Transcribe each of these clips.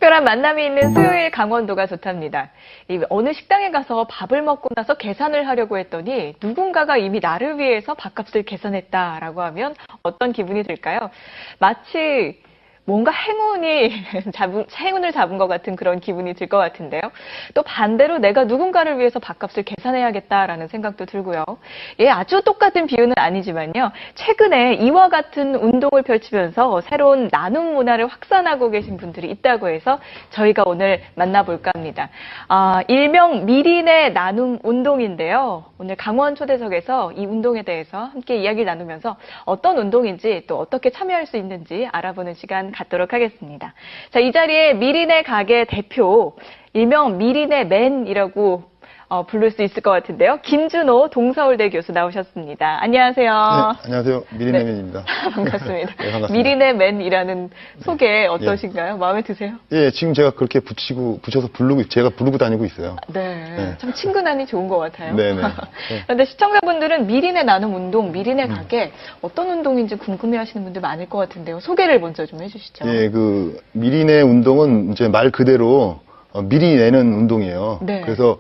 특별한 만남이 있는 수요일 강원도가 좋답니다. 어느 식당에 가서 밥을 먹고 나서 계산을 하려고 했더니 누군가가 이미 나를 위해서 밥값을 계산했다라고 하면 어떤 기분이 들까요? 마치 뭔가 행운을 잡은 것 같은 그런 기분이 들 것 같은데요. 또 반대로 내가 누군가를 위해서 밥값을 계산해야겠다라는 생각도 들고요. 예, 아주 똑같은 비유는 아니지만요. 최근에 이와 같은 운동을 펼치면서 새로운 나눔 문화를 확산하고 계신 분들이 있다고 해서 저희가 오늘 만나볼까 합니다. 일명 미리네 나눔 운동인데요. 오늘 강원 초대석에서 이 운동에 대해서 함께 이야기를 나누면서 어떤 운동인지 또 어떻게 참여할 수 있는지 알아보는 시간 갖도록 하겠습니다. 자, 이 자리에 미리네 가게 대표, 일명 미리네 맨이라고 부를 수 있을 것 같은데요. 김준호 동서울대 교수 나오셨습니다. 안녕하세요. 네, 안녕하세요. 미리네 맨입니다. 반갑습니다. 네, 반갑습니다. 미리네 맨이라는 소개 어떠신가요? 예. 마음에 드세요? 예, 지금 제가 그렇게 붙여서 제가 부르고 다니고 있어요. 네. 참 친근하니 좋은 것 같아요. 네네. 그런데 시청자분들은 미리네 나눔 운동, 미리네 가게 어떤 운동인지 궁금해 하시는 분들 많을 것 같은데요. 소개를 먼저 좀 해주시죠. 예, 그 미리네 운동은 이제 말 그대로 미리 내는 운동이에요. 네. 그래서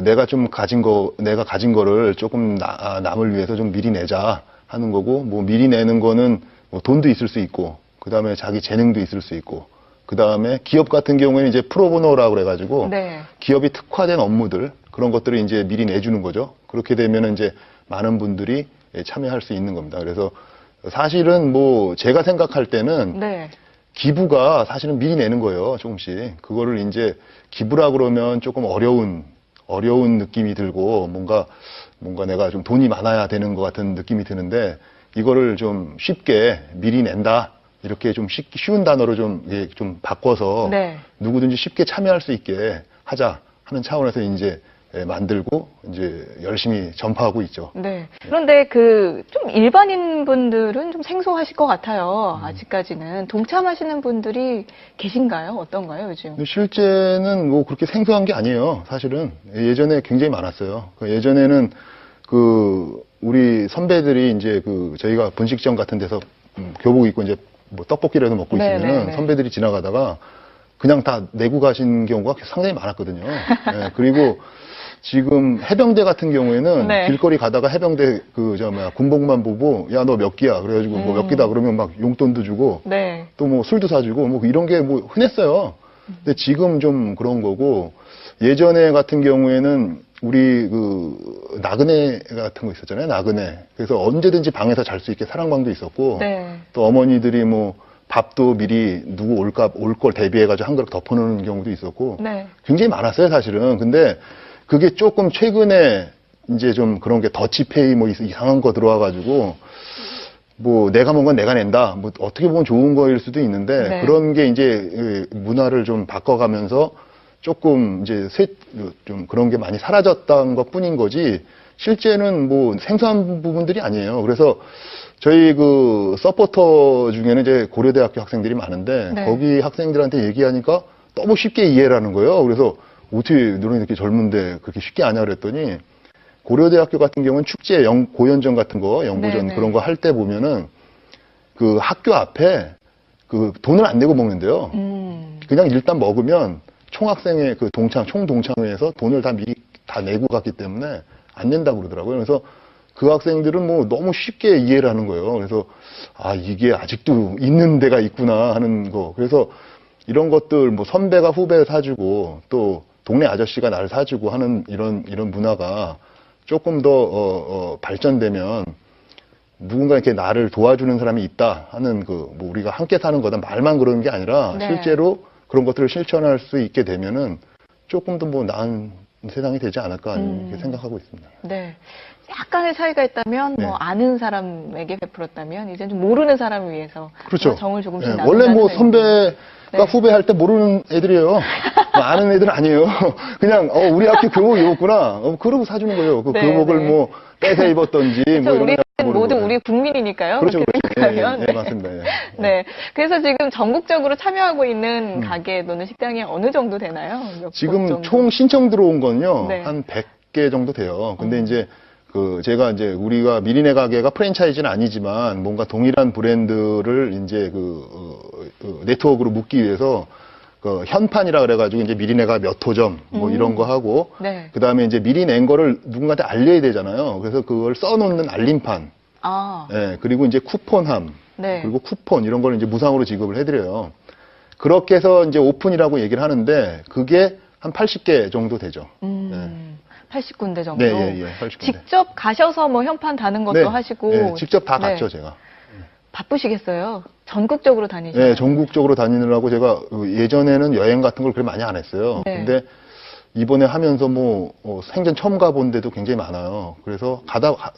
내가 가진 거를 조금 남을 위해서 좀 미리 내자 하는 거고, 뭐 미리 내는 거는 뭐 돈도 있을 수 있고, 그 다음에 자기 재능도 있을 수 있고, 그 다음에 기업 같은 경우에는 이제 프로보노라고 그래가지고, 네. 기업이 특화된 업무들, 그런 것들을 이제 미리 내주는 거죠. 그렇게 되면 이제 많은 분들이 참여할 수 있는 겁니다. 그래서 사실은 뭐 제가 생각할 때는 네. 기부가 사실은 미리 내는 거예요, 조금씩. 그거를 이제 기부라 그러면 조금 어려운 느낌이 들고 뭔가 내가 좀 돈이 많아야 되는 것 같은 느낌이 드는데 이거를 좀 쉽게 미리 낸다. 이렇게 좀 쉬운 단어로 좀 바꿔서 네. 누구든지 쉽게 참여할 수 있게 하자 하는 차원에서 이제 만들고 이제 열심히 전파하고 있죠. 네. 그런데 좀 일반인 분들은 좀 생소하실 것 같아요. 아직까지는 동참하시는 분들이 계신가요? 어떤가요, 요즘? 근데 실제는 뭐 그렇게 생소한 게 아니에요. 사실은 예전에 굉장히 많았어요. 예전에는 우리 선배들이 이제 저희가 분식점 같은 데서 교복 입고 이제 뭐 떡볶이라도 먹고 있으면 네네네. 선배들이 지나가다가 그냥 다 내고 가신 경우가 상당히 많았거든요. 네, 그리고 지금 해병대 같은 경우에는 네. 길거리 가다가 해병대 군복만 보고 야, 너 몇 기야? 그래가지고 뭐 몇 기다 그러면 막 용돈도 주고 네. 또 뭐 술도 사주고 뭐 이런 게 뭐 흔했어요. 근데 지금 좀 그런 거고 예전에 같은 경우에는 우리 나그네 같은 거 있었잖아요. 나그네. 그래서 언제든지 방에서 잘 수 있게 사랑방도 있었고 네. 또 어머니들이 뭐 밥도 미리 누구 올 걸 대비해가지고 한 그릇 덮어놓는 경우도 있었고 네. 굉장히 많았어요, 사실은. 근데 그게 조금 최근에 이제 좀 그런 게 더치페이 뭐 이상한 거 들어와가지고 뭐 내가 먹은 건 내가 낸다. 뭐 어떻게 보면 좋은 거일 수도 있는데 네. 그런 게 이제 문화를 좀 바꿔가면서 조금 이제 좀 그런 게 많이 사라졌던 것 뿐인 거지 실제는 뭐 생소한 부분들이 아니에요. 그래서 저희 서포터 중에는 이제 고려대학교 학생들이 많은데 네. 거기 학생들한테 얘기하니까 너무 쉽게 이해를 하는 거예요. 그래서 어떻게 너는 이렇게 젊은데 그렇게 쉽게 아냐 그랬더니 고려대학교 같은 경우는 축제, 고연전 같은 거, 연구전 네네. 그런 거 할 때 보면은 학교 앞에 돈을 안 내고 먹는데요. 그냥 일단 먹으면 총학생회 총동창회에서 돈을 다 미리 다 내고 갔기 때문에 안 낸다고 그러더라고요. 그래서 그 학생들은 뭐 너무 쉽게 이해를 하는 거예요. 그래서 이게 아직도 있는 데가 있구나 하는 거. 그래서 이런 것들 뭐 선배가 후배 사주고 또 동네 아저씨가 나를 사주고 하는 이런 문화가 조금 더 발전되면 누군가 이렇게 나를 도와주는 사람이 있다 하는 뭐 우리가 함께 사는 거다 말만 그러는 게 아니라 네. 실제로 그런 것들을 실천할 수 있게 되면은 조금 더 뭐 나은 세상이 되지 않을까 이렇게 생각하고 있습니다. 네. 약간의 차이가 있다면 네. 뭐 아는 사람에게 베풀었다면 이제 좀 모르는 사람을 위해서 그렇죠. 정을 조금씩 예, 나눈다는 원래 뭐 의미. 선배가 네. 후배 할 때 모르는 애들이에요. 뭐 아는 애들 아니에요. 그냥 우리 학교 교복 입었구나. 그러고 사주는 거예요. 네, 교복을 네. 뭐 뺏어 입었던지 뭐 이런 우리는 거 모르는 모두 거예요. 우리 국민이니까요. 그렇죠. 그렇게 그렇죠. 생각하면. 예, 맞습니다. 예. 네. 그래서 지금 전국적으로 참여하고 있는 가게 또는 식당이 어느 정도 되나요? 몇 곳 지금 정도? 총 신청 들어온 건요. 네. 한 100개 정도 돼요. 근데 이제 제가 이제 우리가 미리네 가게가 프랜차이즈는 아니지만 뭔가 동일한 브랜드를 이제 네트워크로 묶기 위해서 그 현판이라 그래가지고 이제 미리 내가 몇 호점 뭐 이런 거 하고 네. 그 다음에 이제 미리 낸 거를 누군가한테 알려야 되잖아요. 그래서 그걸 써놓는 알림판. 아, 예, 그리고 이제 쿠폰함. 네. 그리고 쿠폰 이런 거를 이제 무상으로 지급을 해드려요. 그렇게 해서 이제 오픈이라고 얘기를 하는데 그게 한 80개 정도 되죠. 80군데 정도. 네, 예, 예, 80군데. 직접 가셔서 뭐 현판 다는 것도 네, 하시고. 네, 직접 다 네. 갔죠, 제가. 바쁘시겠어요. 전국적으로 다니시나요? 네, 전국적으로 다니느라고 제가 예전에는 여행 같은 걸 그렇게 많이 안 했어요. 네. 근데 이번에 하면서 뭐 생전 처음 가본 데도 굉장히 많아요. 그래서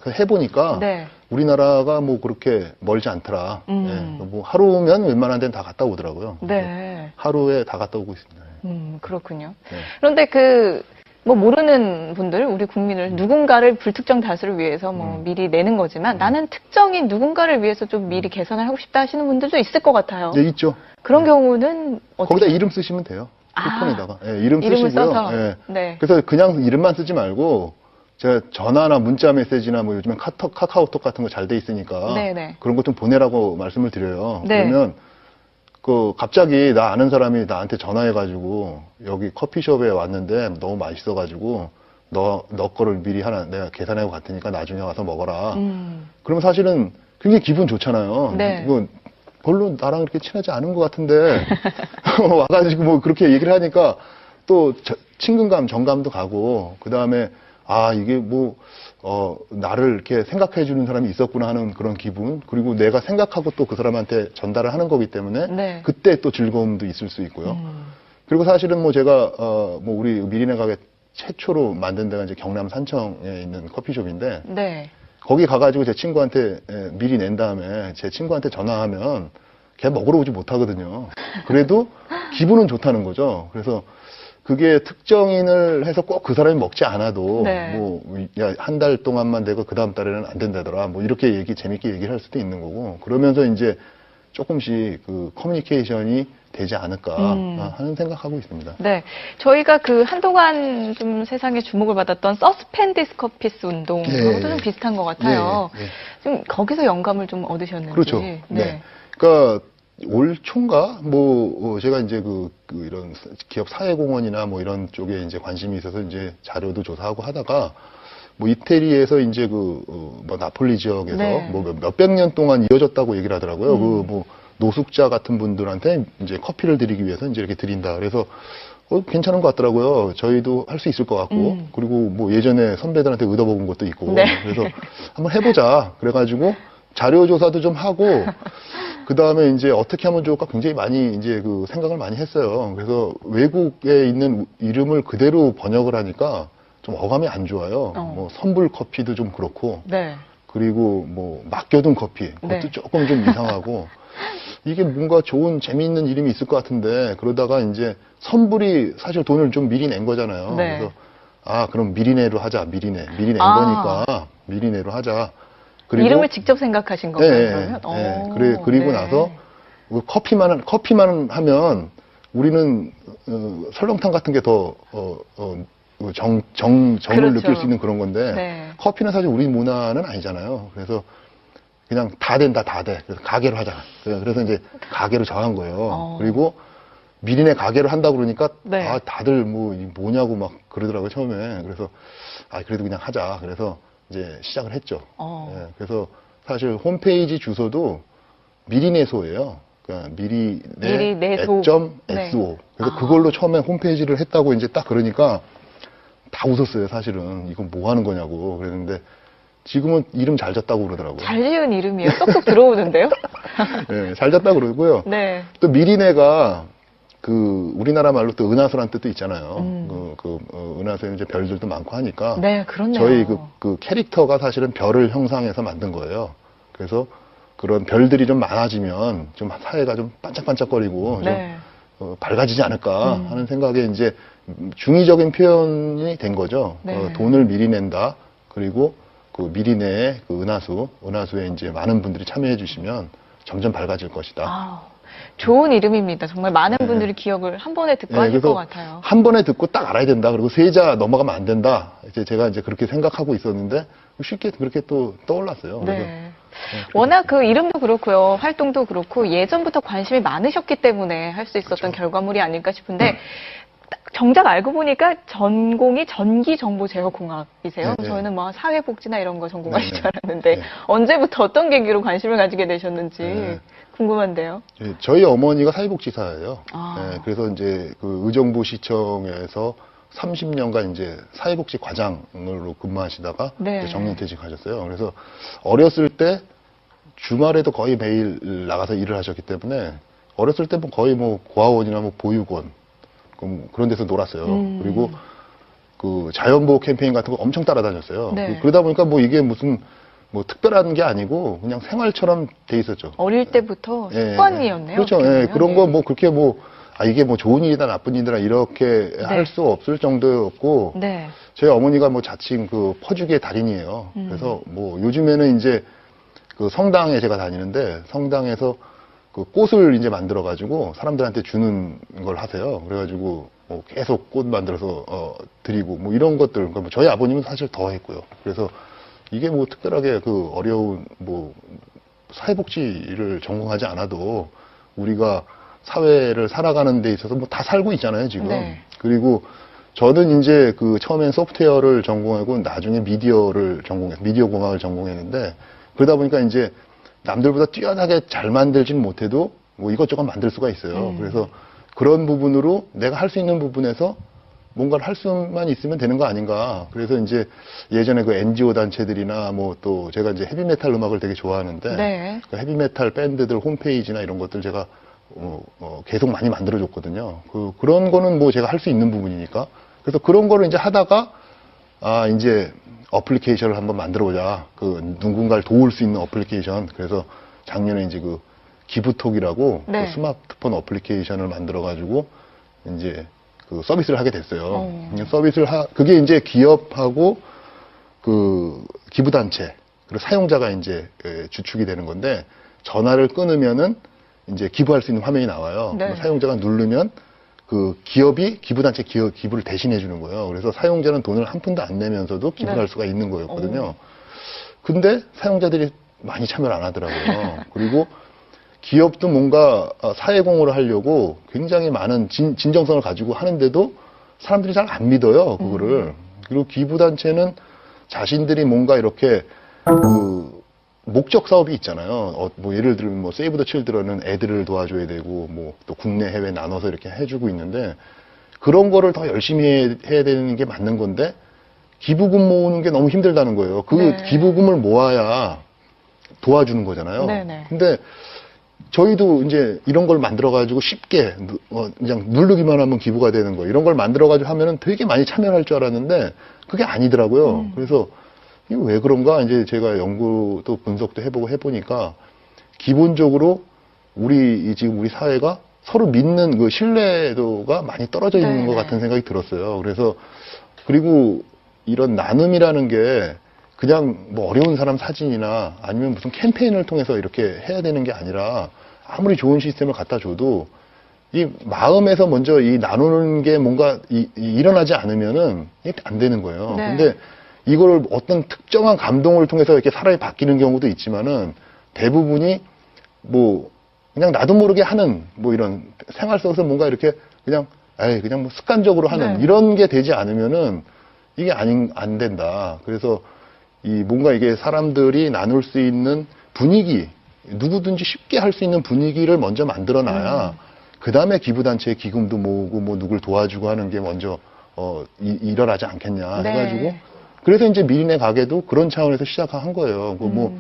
해보니까 네. 우리나라가 뭐 그렇게 멀지 않더라. 예, 뭐 하루면 웬만한 데는 다 갔다 오더라고요. 네. 하루에 다 갔다 오고 있습니다. 그렇군요. 네. 그런데 뭐 모르는 분들, 우리 국민을 누군가를 불특정 다수를 위해서 뭐 미리 내는 거지만 나는 특정인 누군가를 위해서 좀 미리 계산을 하고 싶다 하시는 분들도 있을 것 같아요. 네, 있죠. 그런 경우는 어떻게? 거기다 이름 쓰시면 돼요. 쿠폰에다가. 예, 이름 이름을 쓰시고요. 써서? 예. 네. 그래서 그냥 이름만 쓰지 말고 제가 전화나 문자 메시지나 뭐 요즘엔 카카오톡 같은 거 잘 돼 있으니까 네네. 그런 거 좀 보내라고 말씀을 드려요. 네. 그러면 갑자기 나 아는 사람이 나한테 전화해가지고 여기 커피숍에 왔는데 너무 맛있어가지고 너 거를 미리 하나 내가 계산하고 갔으니까 나중에 와서 먹어라. 그러면 사실은 굉장히 기분 좋잖아요. 네. 이거 별로 나랑 그렇게 친하지 않은 것 같은데 와가지고 뭐 그렇게 얘기를 하니까 또 친근감, 정감도 가고 그 다음에 이게 뭐 나를 이렇게 생각해 주는 사람이 있었구나 하는 그런 기분, 그리고 내가 생각하고 또 그 사람한테 전달을 하는 거기 때문에 네. 그때 또 즐거움도 있을 수 있고요. 그리고 사실은 뭐 제가 뭐 우리 미리네 가게 최초로 만든 데가 이제 경남 산청에 있는 커피숍인데 네. 거기 가가지고 제 친구한테 미리 낸 다음에 제 친구한테 전화하면 걔 먹으러 오지 못하거든요. 그래도 기분은 좋다는 거죠. 그래서 그게 특정인을 해서 꼭 그 사람이 먹지 않아도 네. 뭐 한 달 동안만 되고 그 다음 달에는 안 된다더라 뭐 이렇게 재밌게 얘기를 할 수도 있는 거고, 그러면서 이제 조금씩 그 커뮤니케이션이 되지 않을까 하는 생각하고 있습니다. 네. 저희가 한동안 좀 세상에 주목을 받았던 서스펜디스 커피스 운동하고도 좀 비슷한 것 같아요. 예, 예. 좀 거기서 영감을 좀 얻으셨는지. 그렇죠. 네. 그러니까 올 초인가 제가 이제 이런 기업 사회공헌이나 뭐 이런 쪽에 이제 관심이 있어서 이제 자료도 조사하고 하다가 뭐 이태리에서 이제 뭐 나폴리 지역에서 네. 뭐 몇백 년 동안 이어졌다고 얘기를 하더라고요. 뭐 노숙자 같은 분들한테 이제 커피를 드리기 위해서 이제 이렇게 드린다. 그래서 괜찮은 것 같더라고요. 저희도 할 수 있을 것 같고, 그리고 뭐 예전에 선배들한테 얻어먹은 것도 있고, 네. 그래서 한번 해보자. 그래가지고 자료 조사도 좀 하고, 그 다음에 이제 어떻게 하면 좋을까 굉장히 많이 이제 생각을 많이 했어요. 그래서 외국에 있는 이름을 그대로 번역을 하니까 좀 어감이 안 좋아요. 뭐 선불 커피도 좀 그렇고, 네. 그리고 뭐 맡겨둔 커피 그것도 네. 조금 좀 이상하고 이게 뭔가 좋은 재미있는 이름이 있을 것 같은데, 그러다가 이제 선불이 사실 돈을 좀 미리 낸 거잖아요. 네. 그래서 그럼 미리내로 하자. 미리 낸 거니까 미리내로 하자. 그리고 이름을 직접 생각하신 건가요? 네, 그러면? 네. 그리고 네. 나서 커피만 하면 우리는 설렁탕 같은 게 더 정을 그렇죠. 느낄 수 있는 그런 건데, 네. 커피는 사실 우리 문화는 아니잖아요. 그래서 그냥 다 된다, 다 돼. 그래서 가게로 하자. 그래서 이제 가게로 정한 거예요. 그리고 미리네 가게를 한다고 그러니까 네. 다들 뭐냐고 막 그러더라고요, 처음에. 그래서 그래도 그냥 하자. 그래서 이제 시작을 했죠. 예, 그래서 사실 홈페이지 주소도 미리내소예요. 그러니까 미리내소. 미리내.so. 네. 그래서 그걸로 처음에 홈페이지를 했다고 이제 딱 그러니까 다 웃었어요, 사실은. 이건 뭐 하는 거냐고. 그랬는데 지금은 이름 잘 졌다고 그러더라고요. 잘 지은 이름이에요. 쏙쏙 들어오는데요? 네, 잘 졌다고 그러고요. 네. 또 미리내가 우리나라 말로 또 은하수란 뜻도 있잖아요. 은하수에 이제 별들도 많고 하니까. 네, 그렇네요. 저희 캐릭터가 사실은 별을 형상해서 만든 거예요. 그래서 그런 별들이 좀 많아지면 좀 사회가 좀 반짝반짝거리고 네. 좀 밝아지지 않을까 하는 생각에 이제 중의적인 표현이 된 거죠. 네. 돈을 미리 낸다. 그리고 은하수에 이제 많은 분들이 참여해 주시면 점점 밝아질 것이다. 좋은 이름입니다. 정말 많은 네. 분들이 기억을 한 번에 듣고 네, 하실 것 그래서 같아요. 한 번에 듣고 딱 알아야 된다. 그리고 세자 넘어가면 안 된다. 이제 제가 이제 그렇게 생각하고 있었는데 쉽게 그렇게 또 떠올랐어요. 그래서 네. 워낙 그 이름도 그렇고요, 활동도 그렇고 예전부터 관심이 많으셨기 때문에 할 수 있었던 그렇죠. 결과물이 아닐까 싶은데 정작 알고 보니까 전공이 전기정보제어공학이세요. 네, 네. 저희는 뭐 사회복지나 이런 거 전공하실 네, 줄 알았는데 네. 언제부터 어떤 계기로 관심을 가지게 되셨는지 네. 궁금한데요. 예, 저희 어머니가 사회복지사예요. 아. 예, 그래서 이제 그 의정부시청에서 30년간 이제 사회복지 과장으로 근무하시다가 네. 이제 정년퇴직하셨어요. 그래서 어렸을 때 주말에도 거의 매일 나가서 일을 하셨기 때문에 어렸을 때 뭐 거의 뭐 고아원이나 뭐 보육원 그런 데서 놀았어요. 그리고 그 자연보호 캠페인 같은 거 엄청 따라다녔어요. 네. 그러다 보니까 뭐 이게 무슨 뭐 특별한 게 아니고 그냥 생활처럼 돼 있었죠. 어릴 때부터 예, 습관이었네요. 그렇죠. 어떻게 예, 보면. 그런 거 뭐 그렇게 뭐, 이게 뭐 좋은 일이다 나쁜 일이다 이렇게 할 수 없을 정도였고, 네. 저희 어머니가 뭐 자칭 그 퍼주기의 달인이에요. 그래서 뭐 요즘에는 이제 그 성당에 제가 다니는데 성당에서 그 꽃을 이제 만들어가지고 사람들한테 주는 걸 하세요. 그래가지고 뭐 계속 꽃 만들어서 드리고 뭐 이런 것들. 그러니까 뭐 저희 아버님은 사실 더 했고요. 그래서 이게 뭐 특별하게 그 어려운 뭐 사회복지를 전공하지 않아도 우리가 사회를 살아가는 데 있어서 뭐 다 살고 있잖아요, 지금. 네. 그리고 저는 이제 그 처음엔 소프트웨어를 전공하고 나중에 미디어 공학을 전공했는데 그러다 보니까 이제 남들보다 뛰어나게 잘 만들진 못해도 뭐 이것저것 만들 수가 있어요. 그래서 그런 부분으로 내가 할 수 있는 부분에서 뭔가를 할 수만 있으면 되는 거 아닌가. 그래서 이제 예전에 그 NGO 단체들이나 뭐 또 제가 이제 헤비메탈 음악을 되게 좋아하는데 네. 그 헤비메탈 밴드들 홈페이지나 이런 것들 제가 계속 많이 만들어줬거든요. 그런 거는 뭐 제가 할 수 있는 부분이니까. 그래서 그런 거를 이제 하다가 이제 어플리케이션을 한번 만들어보자. 그 누군가를 도울 수 있는 어플리케이션. 그래서 작년에 이제 그 기부톡이라고 네. 그 스마트폰 어플리케이션을 만들어가지고 이제 그 서비스를 하게 됐어요. 그게 이제 기업하고 그 기부단체 그리고 사용자가 이제 주축이 되는 건데 전화를 끊으면은 이제 기부할 수 있는 화면이 나와요. 네. 사용자가 누르면 그 기업이 기부단체 기부를 대신해 주는 거예요. 그래서 사용자는 돈을 한 푼도 안 내면서도 기부할 네. 수가 있는 거였거든요. 근데 사용자들이 많이 참여를 안 하더라고요. 그리고 기업도 뭔가 사회공헌을 하려고 굉장히 많은 진정성을 가지고 하는데도 사람들이 잘 안 믿어요, 그거를. 그리고 기부단체는 자신들이 뭔가 이렇게 그 목적 사업이 있잖아요. 뭐 예를 들면 뭐 세이브 더 칠드런은 애들을 도와줘야 되고 뭐 또 국내 해외 나눠서 이렇게 해주고 있는데 그런 거를 더 열심히 해야 되는 게 맞는 건데 기부금 모으는 게 너무 힘들다는 거예요. 그 네. 기부금을 모아야 도와주는 거잖아요. 네네. 근데 저희도 이제 이런 걸 만들어가지고 쉽게 그냥 누르기만 하면 기부가 되는 거 이런 걸 만들어가지고 하면은 되게 많이 참여할 줄 알았는데 그게 아니더라고요. 그래서 이게 왜 그런가 이제 제가 연구도 분석도 해보고 해보니까 기본적으로 지금 우리 사회가 서로 믿는 그 신뢰도가 많이 떨어져 있는 네네. 것 같은 생각이 들었어요. 그래서 그리고 이런 나눔이라는 게 그냥 뭐 어려운 사람 사진이나 아니면 무슨 캠페인을 통해서 이렇게 해야 되는 게 아니라 아무리 좋은 시스템을 갖다 줘도 이 마음에서 먼저 이 나누는 게 뭔가 일어나지 않으면은 이게 안 되는 거예요. 네. 근데 이걸 어떤 특정한 감동을 통해서 이렇게 사람이 바뀌는 경우도 있지만은 대부분이 뭐 그냥 나도 모르게 하는 뭐 이런 생활 속에서 뭔가 이렇게 그냥 그냥 뭐 습관적으로 하는 네. 이런 게 되지 않으면은 이게 안 된다. 그래서 뭔가 이게 사람들이 나눌 수 있는 분위기, 누구든지 쉽게 할 수 있는 분위기를 먼저 만들어 놔야 그 다음에 기부단체에 기금도 모으고 뭐 누굴 도와주고 하는 게 먼저 일어나지 않겠냐 네. 해가지고 그래서 이제 미리네 가게도 그런 차원에서 시작한 거예요. 뭐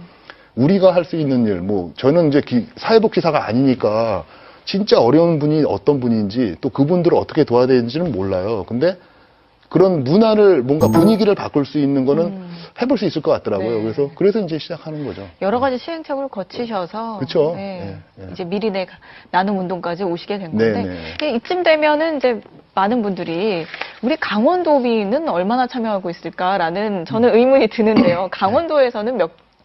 우리가 할 수 있는 일, 뭐 저는 이제 사회복지사가 아니니까 진짜 어려운 분이 어떤 분인지 또 그분들을 어떻게 도와야 되는지는 몰라요. 근데 그런 문화를 뭔가 분위기를 바꿀 수 있는 거는 해볼 수 있을 것 같더라고요. 네. 그래서 이제 시작하는 거죠. 여러 가지 시행착오를 거치셔서 그쵸. 네, 예. 이제 미리네 나눔 운동까지 오시게 된 네, 건데 네. 이쯤 되면은 이제 많은 분들이 우리 강원도민은 얼마나 참여하고 있을까라는 저는 의문이 드는데요. 강원도에서는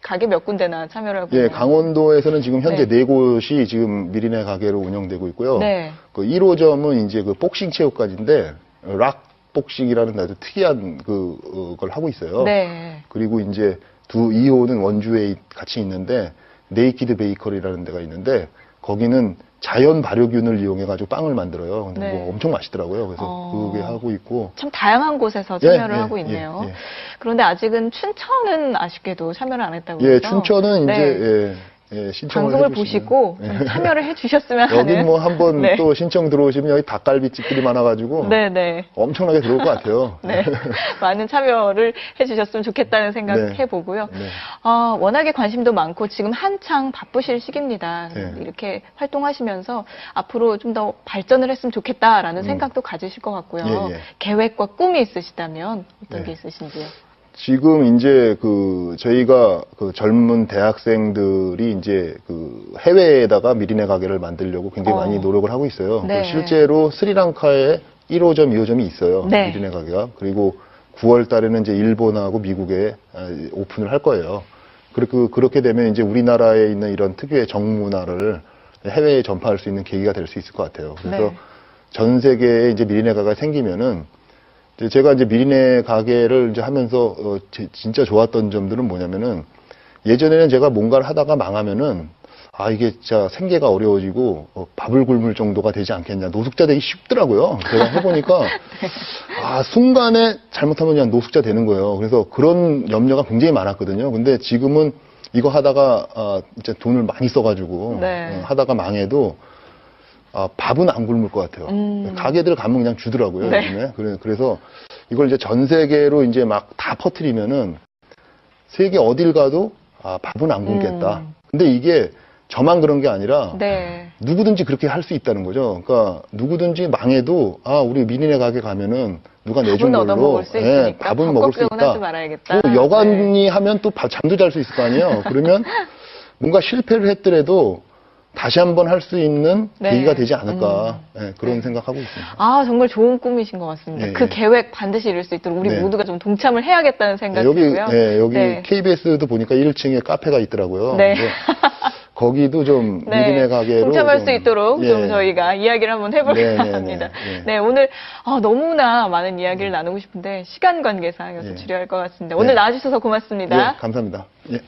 가게 몇 군데나 참여를 하고 예, 있나요? 강원도에서는 지금 현재 네. 4곳이 지금 미리네 가게로 운영되고 있고요. 네. 그 1호점은 이제 그 복싱 체육관인데 락 복싱이라는 아주 특이한 그걸 하고 있어요. 네. 그리고 이제 2호는 원주에 같이 있는데 네이키드 베이커리라는 데가 있는데 거기는 자연 발효균을 이용해가지고 빵을 만들어요. 근데 네. 뭐 엄청 맛있더라고요. 그래서 그게 하고 있고. 참 다양한 곳에서 예, 참여를 예, 하고 예, 있네요. 예. 그런데 아직은 춘천은 아쉽게도 참여를 안 했다고 예, 그러죠? 춘천은 네. 이제 신청을 방송을 해주시면. 보시고 예. 좀 참여를 해주셨으면 하는. 여기 뭐 한번 네. 또 신청 들어오시면 여기 닭갈비집들이 많아가지고 네네. 엄청나게 들어올 것 같아요. 네. 많은 참여를 해주셨으면 좋겠다는 생각 네. 해보고요. 네. 워낙에 관심도 많고 지금 한창 바쁘실 시기입니다. 네. 이렇게 활동하시면서 앞으로 좀 더 발전을 했으면 좋겠다라는 생각도 가지실 것 같고요. 예, 예. 계획과 꿈이 있으시다면 어떤 네. 게 있으신지요? 지금 이제 저희가 젊은 대학생들이 이제 해외에다가 미리네 가게를 만들려고 굉장히 많이 노력을 하고 있어요. 네. 실제로 스리랑카에 1호점, 2호점이 있어요. 네. 미리네 가게가. 그리고 9월 달에는 이제 일본하고 미국에 오픈을 할 거예요. 그렇게 되면 이제 우리나라에 있는 이런 특유의 정문화를 해외에 전파할 수 있는 계기가 될 수 있을 것 같아요. 그래서 네. 전 세계에 이제 미리네 가게가 생기면은 제가 이제 미리네 가게를 이제 하면서 진짜 좋았던 점들은 뭐냐면은 예전에는 제가 뭔가를 하다가 망하면은 이게 진짜 생계가 어려워지고 밥을 굶을 정도가 되지 않겠냐. 노숙자 되기 쉽더라고요. 제가 해보니까 순간에 잘못하면 그냥 노숙자 되는 거예요. 그래서 그런 염려가 굉장히 많았거든요. 근데 지금은 이거 하다가 진짜 돈을 많이 써가지고 네. 하다가 망해도 밥은 안 굶을 것 같아요. 가게들 가면 그냥 주더라고요. 네. 요즘에. 그래서 이걸 이제 전 세계로 이제 막 다 퍼뜨리면은 세계 어딜 가도 밥은 안 굶겠다. 근데 이게 저만 그런 게 아니라 네. 누구든지 그렇게 할 수 있다는 거죠. 그러니까 누구든지 망해도 우리 미니네 가게 가면은 누가 내준 밥은 걸로 얻어먹을 수 있으니까 밥은 먹을 수 걱정은 있다. 하지 말아야겠다. 또 여관이 네. 하면 또 잠도 잘 수 있을 거 아니에요. 그러면 뭔가 실패를 했더라도 다시 한번 할 수 있는 네. 계기가 되지 않을까 그런 네. 생각하고 있습니다. 정말 좋은 꿈이신 것 같습니다. 예, 그 예. 계획 반드시 이룰 수 있도록 우리 네. 모두가 좀 동참을 해야겠다는 생각이 여기 들고요. 여기 네. KBS도 보니까 1층에 카페가 있더라고요. 네. 근데 거기도 좀 네. 미리네 가게로 동참할 좀, 수 있도록 예. 좀 저희가 이야기를 한번 해볼까 네, 네, 네, 합니다. 네. 네, 오늘 너무나 많은 이야기를 나누고 싶은데 시간 관계상 여기서 예. 줄여야 할 것 같습니다. 오늘 네. 나와주셔서 고맙습니다. 예, 감사합니다. 예.